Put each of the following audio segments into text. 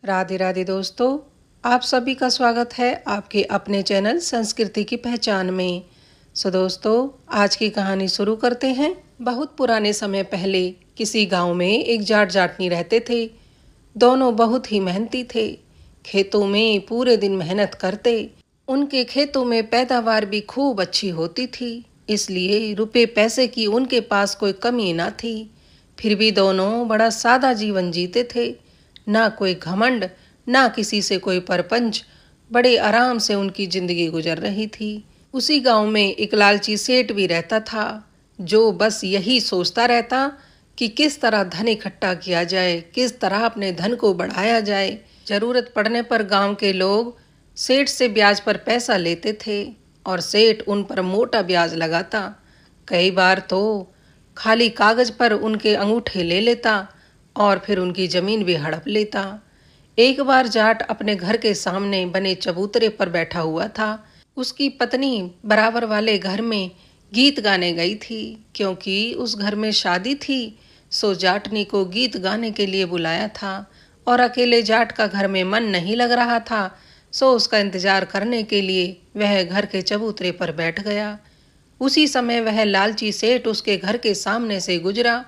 राधे राधे दोस्तों, आप सभी का स्वागत है आपके अपने चैनल संस्कृति की पहचान में। दोस्तों, आज की कहानी शुरू करते हैं। बहुत पुराने समय पहले किसी गांव में एक जाट जाटनी रहते थे। दोनों बहुत ही मेहनती थे। खेतों में पूरे दिन मेहनत करते। उनके खेतों में पैदावार भी खूब अच्छी होती थी, इसलिए रुपए पैसे की उनके पास कोई कमी ना थी। फिर भी दोनों बड़ा सादा जीवन जीते थे। ना कोई घमंड, ना किसी से कोई परपंच। बड़े आराम से उनकी जिंदगी गुजर रही थी। उसी गांव में एक लालची सेठ भी रहता था, जो बस यही सोचता रहता कि किस तरह धन इकट्ठा किया जाए, किस तरह अपने धन को बढ़ाया जाए। जरूरत पड़ने पर गांव के लोग सेठ से ब्याज पर पैसा लेते थे और सेठ उन पर मोटा ब्याज लगाता। कई बार तो खाली कागज पर उनके अंगूठे ले लेता और फिर उनकी जमीन भी हड़प लेता। एक बार जाट अपने घर के सामने बने चबूतरे पर बैठा हुआ था। उसकी पत्नी बराबर वाले घर में गीत गाने गई थी, क्योंकि उस घर में शादी थी। सो जाटनी को गीत गाने के लिए बुलाया था और अकेले जाट का घर में मन नहीं लग रहा था। सो उसका इंतजार करने के लिए वह घर के चबूतरे पर बैठ गया। उसी समय वह लालची सेठ उसके घर के सामने से गुजरा।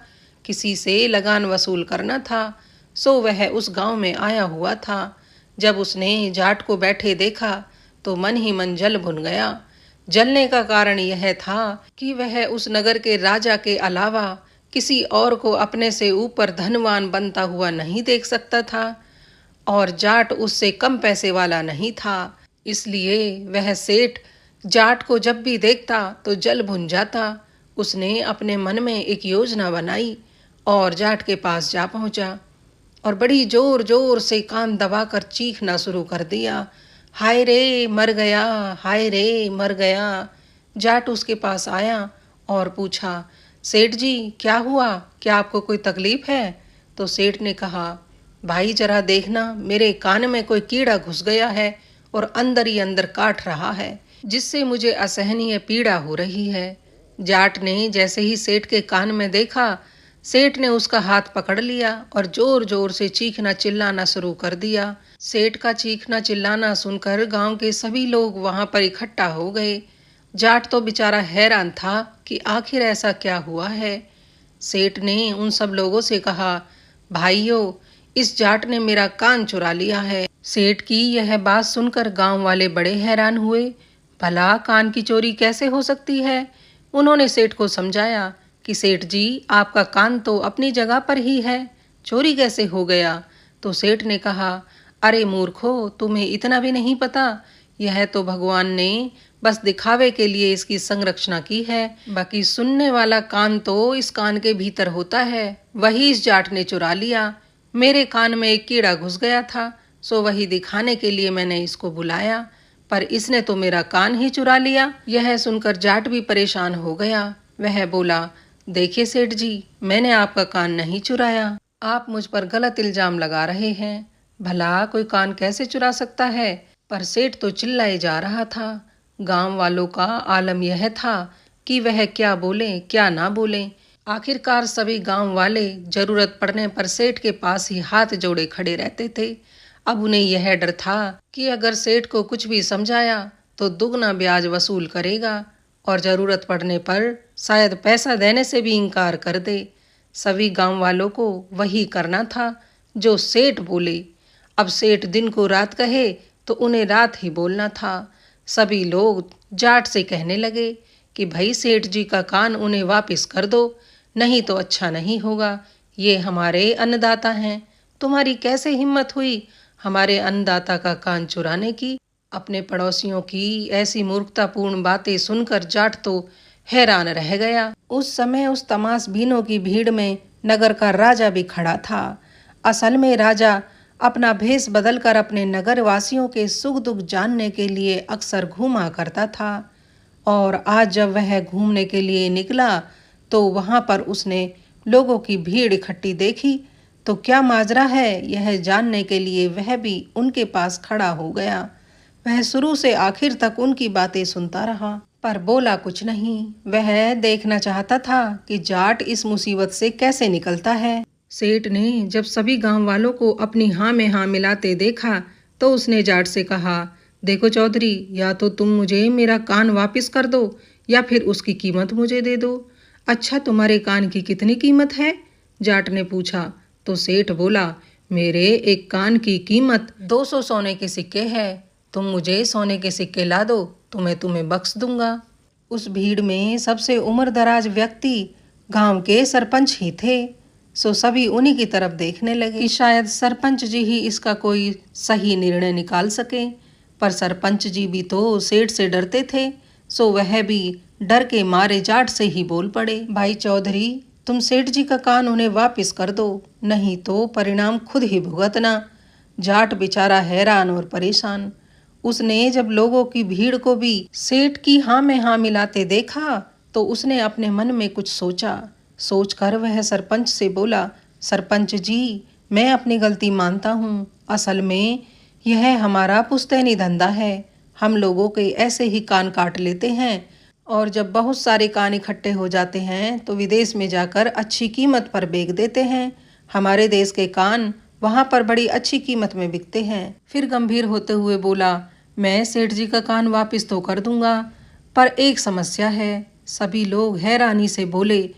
किसी से लगान वसूल करना था, सो वह उस गांव में आया हुआ था। जब उसने जाट को बैठे देखा तो मन ही मन जल भुन गया। जलने का कारण यह था कि वह उस नगर के राजा के अलावा किसी और को अपने से ऊपर धनवान बनता हुआ नहीं देख सकता था, और जाट उससे कम पैसे वाला नहीं था। इसलिए वह सेठ जाट को जब भी देखता तो जल भुन जाता। उसने अपने मन में एक योजना बनाई और जाट के पास जा पहुंचा और बड़ी जोर जोर से कान दबाकर चीखना शुरू कर दिया, हाय रे मर गया, हाय रे मर गया। जाट उसके पास आया और पूछा, सेठ जी क्या हुआ, क्या आपको कोई तकलीफ है? तो सेठ ने कहा, भाई जरा देखना, मेरे कान में कोई कीड़ा घुस गया है और अंदर ही अंदर काट रहा है, जिससे मुझे असहनीय पीड़ा हो रही है। जाट ने जैसे ही सेठ के कान में देखा, सेठ ने उसका हाथ पकड़ लिया और जोर जोर से चीखना चिल्लाना शुरू कर दिया। सेठ का चीखना चिल्लाना सुनकर गांव के सभी लोग वहां पर इकट्ठा हो गए। जाट तो बेचारा हैरान था कि आखिर ऐसा क्या हुआ है। सेठ ने उन सब लोगों से कहा, भाइयों, इस जाट ने मेरा कान चुरा लिया है। सेठ की यह बात सुनकर गांव वाले बड़े हैरान हुए। भला कान की चोरी कैसे हो सकती है? उन्होंने सेठ को समझाया कि सेठ जी, आपका कान तो अपनी जगह पर ही है, चोरी कैसे हो गया? तो सेठ ने कहा, अरे मूर्खो, तुम्हें इतना भी नहीं पता? यह तो भगवान ने बस दिखावे के लिए इसकी संरक्षणा की है। बाकी सुनने वाला कान तो इस कान के भीतर होता है, वही इस जाट ने चुरा लिया। मेरे कान में एक कीड़ा घुस गया था, सो वही दिखाने के लिए मैंने इसको बुलाया, पर इसने तो मेरा कान ही चुरा लिया। यह सुनकर जाट भी परेशान हो गया। वह बोला, देखिए सेठ जी, मैंने आपका कान नहीं चुराया, आप मुझ पर गलत इल्जाम लगा रहे हैं। भला कोई कान कैसे चुरा सकता है? पर सेठ तो चिल्लाए जा रहा था। गांव वालों का आलम यह था कि वह क्या बोले क्या ना बोले। आखिरकार सभी गांव वाले जरूरत पड़ने पर सेठ के पास ही हाथ जोड़े खड़े रहते थे। अब उन्हें यह डर था कि अगर सेठ को कुछ भी समझाया तो दुगना ब्याज वसूल करेगा और जरूरत पड़ने पर शायद पैसा देने से भी इनकार कर दे। सभी गांव वालों को वही करना था जो सेठ बोले। अब सेठ दिन को रात कहे तो उन्हें रात ही बोलना था। सभी लोग जाट से कहने लगे कि भाई सेठ जी का कान उन्हें वापस कर दो, नहीं तो अच्छा नहीं होगा। ये हमारे अन्नदाता हैं, तुम्हारी कैसे हिम्मत हुई हमारे अन्नदाता का कान चुराने की? अपने पड़ोसियों की ऐसी मूर्खतापूर्ण बातें सुनकर जाट तो हैरान रह गया। उस समय उस तमाशबीनों की भीड़ में नगर का राजा भी खड़ा था। असल में राजा अपना भेष बदलकर अपने नगर वासियों के सुख दुख जानने के लिए अक्सर घूमा करता था, और आज जब वह घूमने के लिए निकला तो वहां पर उसने लोगों की भीड़ इकट्ठी देखी। तो क्या माजरा है, यह जानने के लिए वह भी उनके पास खड़ा हो गया। वह शुरू से आखिर तक उनकी बातें सुनता रहा, पर बोला कुछ नहीं। वह देखना चाहता था कि जाट इस मुसीबत से कैसे निकलता है। सेठ ने जब सभी गांव वालों को अपनी हाँ में हाँ मिलाते देखा तो उसने जाट से कहा, देखो चौधरी, या तो तुम मुझे मेरा कान वापस कर दो या फिर उसकी कीमत मुझे दे दो। अच्छा, तुम्हारे कान की कितनी कीमत है? जाट ने पूछा। तो सेठ बोला, मेरे एक कान की कीमत 200 सोने के सिक्के है। तुम मुझे सोने के सिक्के ला दो तो मैं तुम्हें बख्श दूंगा। उस भीड़ में सबसे उम्रदराज व्यक्ति गांव के सरपंच ही थे। सो सभी उन्हीं की तरफ देखने लगे कि शायद सरपंच जी ही इसका कोई सही निर्णय निकाल सके। पर सरपंच जी भी तो सेठ से डरते थे, सो वह भी डर के मारे जाट से ही बोल पड़े, भाई चौधरी, तुम सेठ जी का कान उन्हें वापस कर दो, नहीं तो परिणाम खुद ही भुगतना। जाट बेचारा हैरान और परेशान। उसने जब लोगों की भीड़ को भी सेठ की हाँ में हाँ मिलाते देखा तो उसने अपने मन में कुछ सोचा। सोचकर वह सरपंच से बोला, सरपंच जी, मैं अपनी गलती मानता हूँ। असल में यह हमारा पुश्तैनी धंधा है। हम लोगों के ऐसे ही कान काट लेते हैं और जब बहुत सारे कान इकट्ठे हो जाते हैं तो विदेश में जाकर अच्छी कीमत पर बेच देते हैं। हमारे देश के कान वहां पर बड़ी अच्छी कीमत में बिकते हैं। फिर गंभीर होते हुए बोला, मैं सेठ जी का कान वापस तो कर दूंगा, पर एक समस्या है। सभी लोग हैरानी से बोले,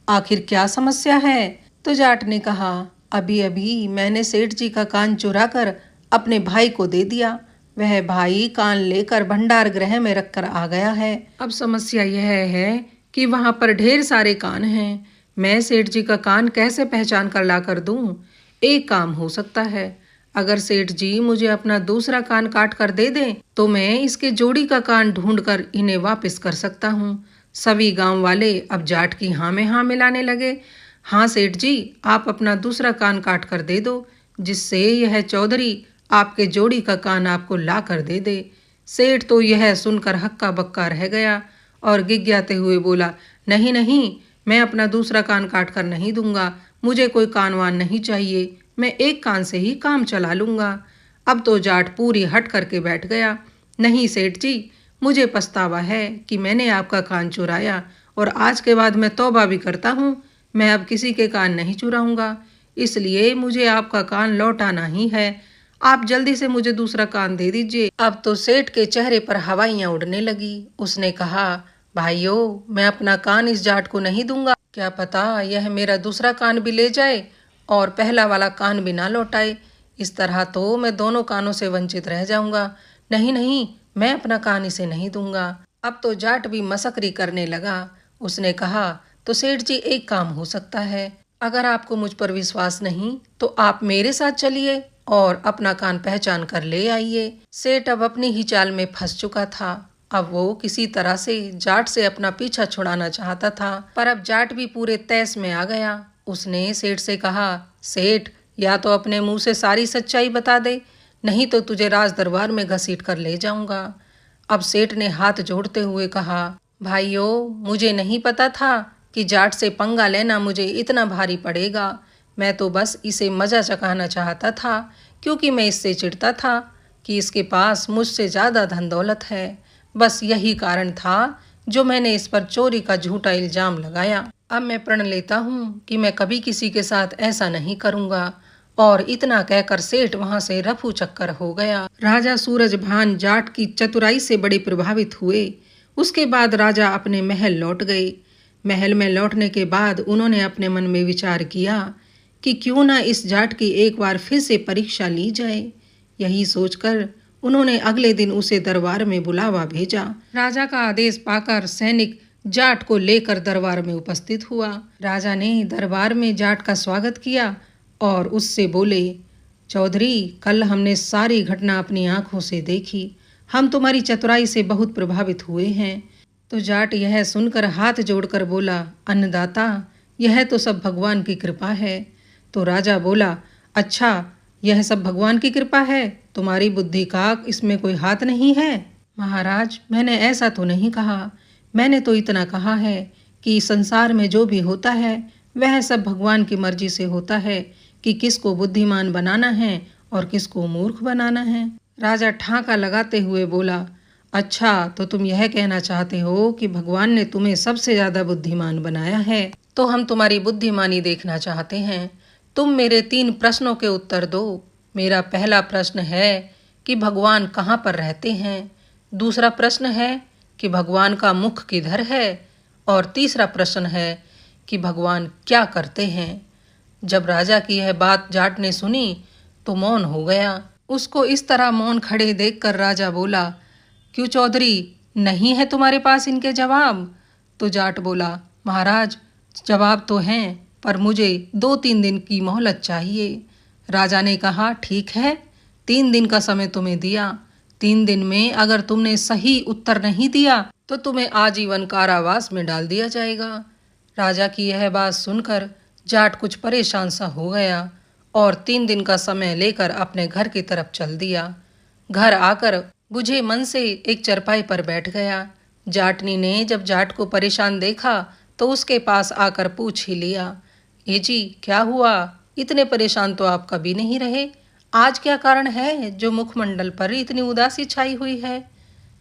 आखिर क्या समस्या है? तो जाट ने कहा, अभी अभी मैंने सेठ जी का कान चुरा कर अपने भाई को दे दिया। वह भाई कान लेकर भंडार गृह में रखकर आ गया है। अब समस्या यह है कि वहां पर ढेर सारे कान हैं। मैं सेठ जी का कान कैसे पहचान कर ला कर दूं? एक काम हो सकता है, अगर सेठ जी मुझे अपना दूसरा कान काट कर दे दें तो मैं इसके जोड़ी का कान ढूंढकर इन्हें वापस कर सकता हूँ। सभी गांव वाले अब जाट की हाँ में हाँ मिलाने लगे। हाँ सेठ जी, आप अपना दूसरा कान काट कर दे दो, जिससे यह चौधरी आपके जोड़ी का कान आपको ला कर दे दे। सेठ तो यह सुनकर हक्का बक्का रह गया और गिग्याते हुए बोला, नहीं नहीं, मैं अपना दूसरा कान काट कर नहीं दूंगा। मुझे कोई कान वान नहीं चाहिए, मैं एक कान से ही काम चला लूंगा। अब तो जाट पूरी हट करके बैठ गया। नहीं सेठ जी, मुझे पछतावा है कि मैंने आपका कान चुराया और आज के बाद मैं तौबा भी करता हूँ। मैं अब किसी के कान नहीं चुराऊंगा, इसलिए मुझे आपका कान लौटाना ही है। आप जल्दी से मुझे दूसरा कान दे दीजिए। अब तो सेठ के चेहरे पर हवाइयां उड़ने लगी। उसने कहा, भाइयों, मैं अपना कान इस जाट को नहीं दूंगा। क्या पता यह मेरा दूसरा कान भी ले जाए और पहला वाला कान भी ना लौटाए। इस तरह तो मैं दोनों कानों से वंचित रह जाऊंगा। नहीं नहीं, मैं अपना कान इसे नहीं दूंगा। अब तो जाट भी मसखरी करने लगा। उसने कहा, तो सेठ जी, एक काम हो सकता है। अगर आपको मुझ पर विश्वास नहीं तो आप मेरे साथ चलिए और अपना कान पहचान कर ले आइए। सेठ अब अपनी ही चाल में फंस चुका था। अब वो किसी तरह से जाट से अपना पीछा छुड़ाना चाहता था, पर अब जाट भी पूरे तैस में आ गया। उसने सेठ से कहा, सेठ, या तो अपने मुंह से सारी सच्चाई बता दे, नहीं तो तुझे राज दरबार में घसीट कर ले जाऊंगा। अब सेठ ने हाथ जोड़ते हुए कहा, भाइयों, मुझे नहीं पता था कि जाट से पंगा लेना मुझे इतना भारी पड़ेगा। मैं तो बस इसे मजा चखाना चाहता था, क्योंकि मैं इससे चिढ़ता था कि इसके पास मुझसे ज़्यादा धन दौलत है। बस यही कारण था जो मैंने इस पर चोरी का झूठा इल्जाम लगाया। अब मैं प्रण लेता हूँ कि मैं कभी किसी के साथ ऐसा नहीं करूँगा। और इतना कहकर सेठ वहां से रफू चक्कर हो गया। राजा सूरजभान जाट की चतुराई से बड़े प्रभावित हुए। उसके बाद राजा अपने महल लौट गए। महल में लौटने के बाद उन्होंने अपने मन में विचार किया कि क्यों ना इस जाट की एक बार फिर से परीक्षा ली जाए। यही सोचकर उन्होंने अगले दिन उसे दरबार में बुलावा भेजा। राजा का आदेश पाकर सैनिक जाट को लेकर दरबार में उपस्थित हुआ। राजा ने दरबार में जाट का स्वागत किया और उससे बोले, चौधरी, कल हमने सारी घटना अपनी आंखों से देखी। हम तुम्हारी चतुराई से बहुत प्रभावित हुए हैं। तो जाट यह सुनकर हाथ जोड़कर बोला, अन्नदाता, यह तो सब भगवान की कृपा है। तो राजा बोला, अच्छा, यह सब भगवान की कृपा है, तुम्हारी बुद्धि का इसमें कोई हाथ नहीं है? महाराज, मैंने ऐसा तो नहीं कहा। मैंने तो इतना कहा है कि संसार में जो भी होता है वह सब भगवान की मर्जी से होता है कि किसको बुद्धिमान बनाना है और किसको मूर्ख बनाना है। राजा ठाका लगाते हुए बोला, अच्छा, तो तुम यह कहना चाहते हो कि भगवान ने तुम्हें सबसे ज्यादा बुद्धिमान बनाया है? तो हम तुम्हारी बुद्धिमानी देखना चाहते हैं। तुम मेरे 3 प्रश्नों के उत्तर दो। मेरा पहला प्रश्न है कि भगवान कहाँ पर रहते हैं। दूसरा प्रश्न है कि भगवान का मुख किधर है। और तीसरा प्रश्न है कि भगवान क्या करते हैं। जब राजा की यह बात जाट ने सुनी तो मौन हो गया। उसको इस तरह मौन खड़े देखकर राजा बोला, क्यों चौधरी, नहीं है तुम्हारे पास इनके जवाब? तो जाट बोला, महाराज जवाब तो हैं, पर मुझे 2-3 दिन की मोहलत चाहिए। राजा ने कहा, ठीक है, 3 दिन का समय तुम्हें दिया। 3 दिन में अगर तुमने सही उत्तर नहीं दिया तो तुम्हें आजीवन कारावास में डाल दिया जाएगा। राजा की यह बात सुनकर जाट कुछ परेशान सा हो गया और 3 दिन का समय लेकर अपने घर की तरफ चल दिया। घर आकर बुझे मन से एक चरपाई पर बैठ गया। जाटनी ने जब जाट को परेशान देखा तो उसके पास आकर पूछ ही लिया, ए जी क्या हुआ? इतने परेशान तो आप कभी नहीं रहे। आज क्या कारण है जो मुखमंडल पर इतनी उदासी छाई हुई है?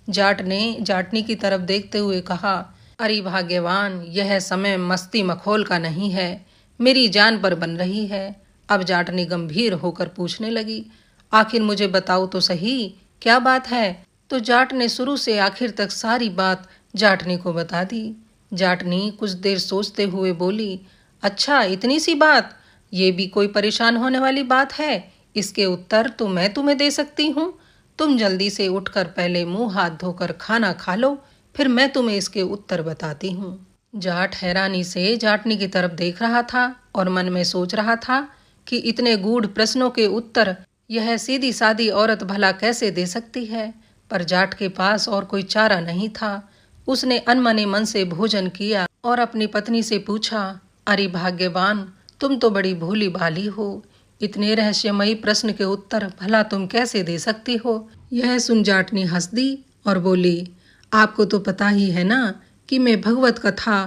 जाट ने जाटनी की तरफ देखते हुए कहा, अरे भाग्यवान, यह समय मस्ती मखौल का नहीं है, मेरी जान पर बन रही है। अब जाटनी गंभीर होकर पूछने लगी, आखिर मुझे बताओ तो सही, क्या बात है? तो जाट ने शुरू से आखिर तक सारी बात जाटनी को बता दी। जाटनी कुछ देर सोचते हुए बोली, अच्छा इतनी सी बात, ये भी कोई परेशान होने वाली बात है? इसके उत्तर तो मैं तुम्हें दे सकती हूँ। तुम जल्दी से उठकर पहले मुंह हाथ धोकर खाना खा लो, फिर मैं तुम्हें इसके उत्तर बताती हूँ। जाट हैरानी से जाटनी की तरफ देख रहा था और मन में सोच रहा था कि इतने गूढ़ प्रश्नों के उत्तर यह सीधी सादी औरत भला कैसे दे सकती है। पर जाट के पास और कोई चारा नहीं था। उसने अनमने मन से भोजन किया और अपनी पत्नी से पूछा, अरे भाग्यवान, तुम तो बड़ी भोली भाली हो, इतने रहस्यमयी प्रश्न के उत्तर भला तुम कैसे दे सकती हो? यह सुन जाटनी हंस दी और बोली, आपको तो पता ही है ना कि मैं भगवत कथा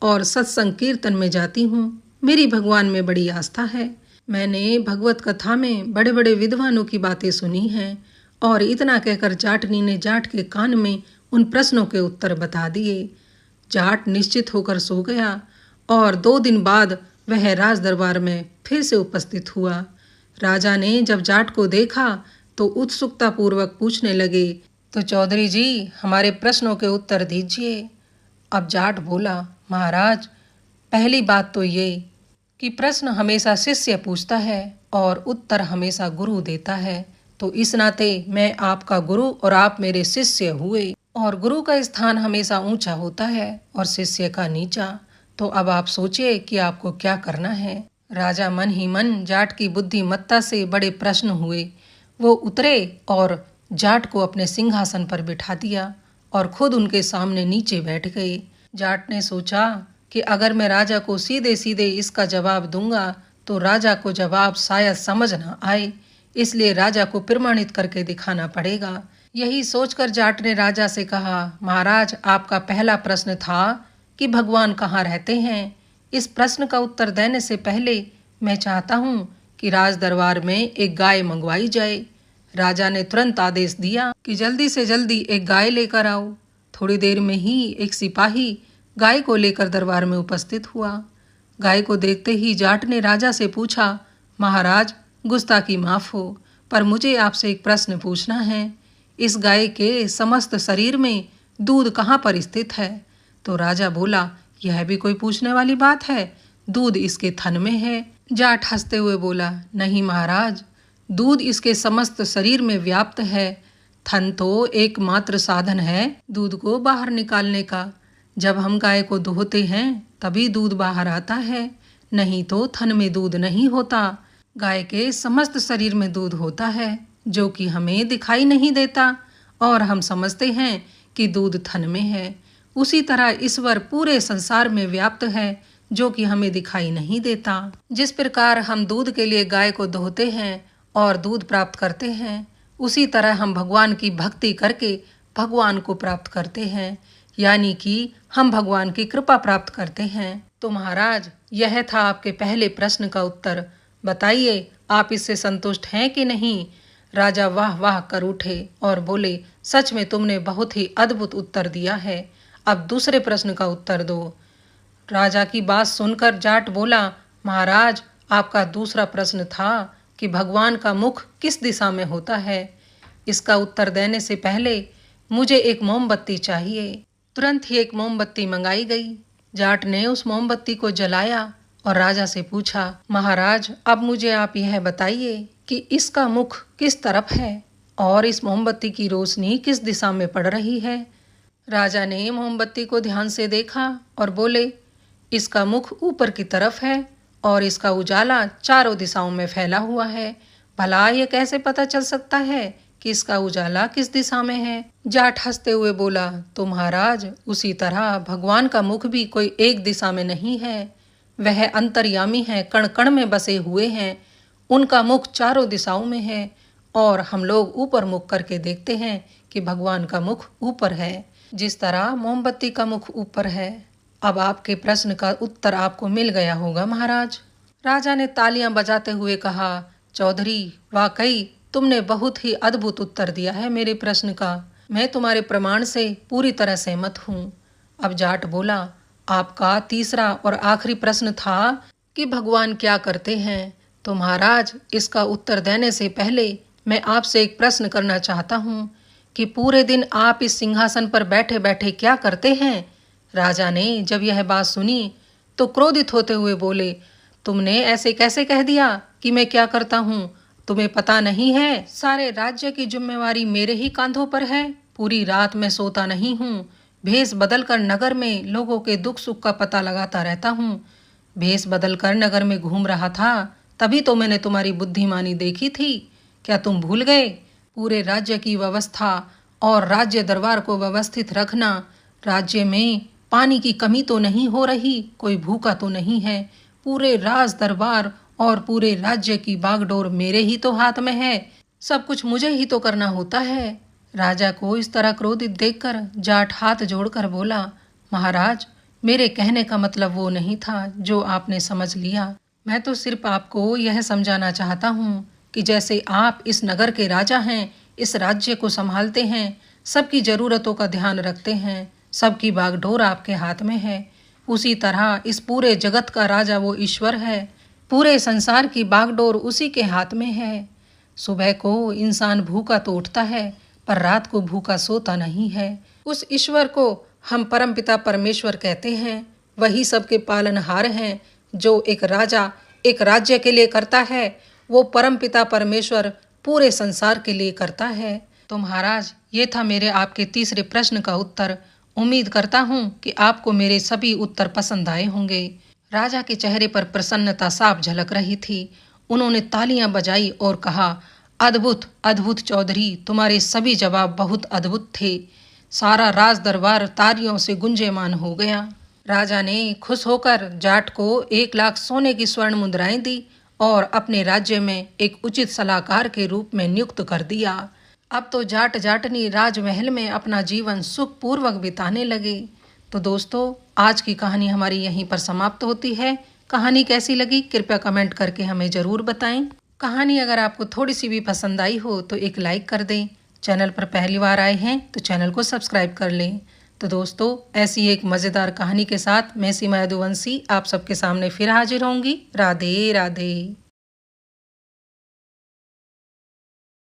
और सत्संग कीर्तन में जाती हूँ। मेरी भगवान में बड़ी आस्था है। मैंने भगवत कथा में बड़े बड़े विद्वानों की बातें सुनी हैं। और इतना कहकर जाटनी ने जाट के कान में उन प्रश्नों के उत्तर बता दिए। जाट निश्चित होकर सो गया और 2 दिन बाद वह राज दरबार में फिर से उपस्थित हुआ। राजा ने जब जाट को देखा तो उत्सुकता पूर्वक पूछने लगे, तो चौधरी जी हमारे प्रश्नों के उत्तर दीजिए। अब जाट बोला, महाराज पहली बात तो ये कि प्रश्न हमेशा शिष्य पूछता है और उत्तर हमेशा गुरु देता है, तो इस नाते मैं आपका गुरु और आप मेरे शिष्य हुए। और गुरु का स्थान हमेशा ऊंचा होता है और शिष्य का नीचा। तो अब आप सोचिए कि आपको क्या करना है। राजा मन ही मन जाट की बुद्धिमत्ता से बड़े प्रश्न हुए। वो उतरे और जाट को अपने सिंहासन पर बिठा दिया और खुद उनके सामने नीचे बैठ गए। जाट ने सोचा कि अगर मैं राजा को सीधे सीधे इसका जवाब दूंगा तो राजा को जवाब शायद समझ ना आए, इसलिए राजा को प्रमाणित करके दिखाना पड़ेगा। यही सोचकर जाट ने राजा से कहा, महाराज आपका पहला प्रश्न था कि भगवान कहाँ रहते हैं। इस प्रश्न का उत्तर देने से पहले मैं चाहता हूँ कि राज दरबार में एक गाय मंगवाई जाए। राजा ने तुरंत आदेश दिया कि जल्दी से जल्दी एक गाय लेकर आओ। थोड़ी देर में ही एक सिपाही गाय को लेकर दरबार में उपस्थित हुआ। गाय को देखते ही जाट ने राजा से पूछा, महाराज गुस्ताखी माफ हो, पर मुझे आपसे एक प्रश्न पूछना है। इस गाय के समस्त शरीर में दूध कहाँ पर स्थित है? तो राजा बोला, यह भी कोई पूछने वाली बात है, दूध इसके थन में है। जाट हंसते हुए बोला, नहीं महाराज, दूध इसके समस्त शरीर में व्याप्त है। थन तो एकमात्र साधन है दूध को बाहर निकालने का। जब हम गाय को दुहते हैं तभी दूध बाहर आता है, नहीं तो थन में दूध नहीं होता। गाय के समस्त शरीर में दूध होता है जो कि हमें दिखाई नहीं देता और हम समझते हैं कि दूध थन में है। उसी तरह ईश्वर पूरे संसार में व्याप्त है जो कि हमें दिखाई नहीं देता। जिस प्रकार हम दूध के लिए गाय को दोहते हैं और दूध प्राप्त करते हैं, उसी तरह हम भगवान की भक्ति करके भगवान को प्राप्त करते हैं, यानी कि हम भगवान की कृपा प्राप्त करते हैं। तो महाराज यह था आपके पहले प्रश्न का उत्तर। बताइए आप इससे संतुष्ट हैं कि नहीं? राजा वाह वाह कर उठे और बोले, सच में तुमने बहुत ही अद्भुत उत्तर दिया है। अब दूसरे प्रश्न का उत्तर दो। राजा की बात सुनकर जाट बोला, महाराज आपका दूसरा प्रश्न था कि भगवान का मुख किस दिशा में होता है। इसका उत्तर देने से पहले मुझे एक मोमबत्ती चाहिए। तुरंत ही एक मोमबत्ती मंगाई गई। जाट ने उस मोमबत्ती को जलाया और राजा से पूछा, महाराज अब मुझे आप यह बताइए कि इसका मुख किस तरफ है और इस मोमबत्ती की रोशनी किस दिशा में पड़ रही है। राजा ने मोमबत्ती को ध्यान से देखा और बोले, इसका मुख ऊपर की तरफ है और इसका उजाला चारों दिशाओं में फैला हुआ है। भला ये कैसे पता चल सकता है कि इसका उजाला किस दिशा में है। जाट हंसते हुए बोला, तो महाराज उसी तरह भगवान का मुख भी कोई एक दिशा में नहीं है, वह अंतर्यामी है, कण कण में बसे हुए हैं। उनका मुख चारों दिशाओं में है और हम लोग ऊपर मुख करके देखते हैं कि भगवान का मुख ऊपर है, जिस तरह मोमबत्ती का मुख ऊपर है। अब आपके प्रश्न का उत्तर आपको मिल गया होगा महाराज। राजा ने तालियां बजाते हुए कहा, चौधरी वाकई तुमने बहुत ही अद्भुत उत्तर दिया है मेरे प्रश्न का। मैं तुम्हारे प्रमाण से पूरी तरह सहमत हूँ। अब जाट बोला, आपका तीसरा और आखिरी प्रश्न था कि भगवान क्या करते हैं। तो महाराज इसका उत्तर देने से पहले मैं आपसे एक प्रश्न करना चाहता हूँ कि पूरे दिन आप इस सिंहासन पर बैठे बैठे क्या करते हैं। राजा ने जब यह बात सुनी तो क्रोधित होते हुए बोले, तुमने ऐसे कैसे कह दिया कि मैं क्या करता हूँ। तुम्हें पता नहीं है सारे राज्य की जिम्मेवारी मेरे ही कांधों पर है। पूरी रात मैं सोता नहीं हूँ। भेष बदलकर नगर में लोगों के दुख सुख का पता लगाता रहता हूँ। भेष बदलकर नगर में घूम रहा था तभी तो मैंने तुम्हारी बुद्धिमानी देखी थी। क्या तुम भूल गए? पूरे राज्य की व्यवस्था और राज्य दरबार को व्यवस्थित रखना। राज्य में पानी की कमी तो नहीं हो रही, कोई भूखा तो नहीं है। पूरे राज दरबार और पूरे राज्य की बागडोर मेरे ही तो हाथ में है। सब कुछ मुझे ही तो करना होता है। राजा को इस तरह क्रोधित देखकर जाट हाथ जोड़कर बोला, महाराज मेरे कहने का मतलब वो नहीं था जो आपने समझ लिया। मैं तो सिर्फ आपको यह समझाना चाहता हूँ कि जैसे आप इस नगर के राजा हैं, इस राज्य को संभालते हैं, सबकी जरूरतों का ध्यान रखते हैं, सबकी बागडोर आपके हाथ में है, उसी तरह इस पूरे जगत का राजा वो ईश्वर है। पूरे संसार की बागडोर उसी के हाथ में है। सुबह को इंसान भूखा तो उठता है पर रात को भूखा सोता नहीं है। उस ईश्वर को हम परमपिता परमेश्वर कहते हैं। वही सबके पालनहार हैं। जो एक राजा एक राज्य के लिए करता है वो परमपिता परमेश्वर पूरे संसार के लिए करता है। तो महाराज ये था मेरे आपके तीसरे प्रश्न का उत्तर। उम्मीद करता हूँ कि आपको मेरे सभी उत्तर पसंद आए होंगे। राजा के चेहरे पर प्रसन्नता साफ झलक रही थी। उन्होंने तालियां बजाई और कहा, अद्भुत अद्भुत चौधरी, तुम्हारे सभी जवाब बहुत अद्भुत थे। सारा राज दरबार तालियों से गुंजेमान हो गया। राजा ने खुश होकर जाट को 1 लाख सोने की स्वर्ण मुद्राएं दी और अपने राज्य में एक उचित सलाहकार के रूप में नियुक्त कर दिया। अब तो जाट जाटनी राजमहल में अपना जीवन सुखपूर्वक बिताने लगे। तो दोस्तों आज की कहानी हमारी यहीं पर समाप्त होती है। कहानी कैसी लगी कृपया कमेंट करके हमें ज़रूर बताएं। कहानी अगर आपको थोड़ी सी भी पसंद आई हो तो एक लाइक कर दें। चैनल पर पहली बार आए हैं तो चैनल को सब्सक्राइब कर लें। तो दोस्तों ऐसी एक मज़ेदार कहानी के साथ मैं सीमा यदुवंशी आप सबके सामने फिर हाजिर होंगी। राधे राधे।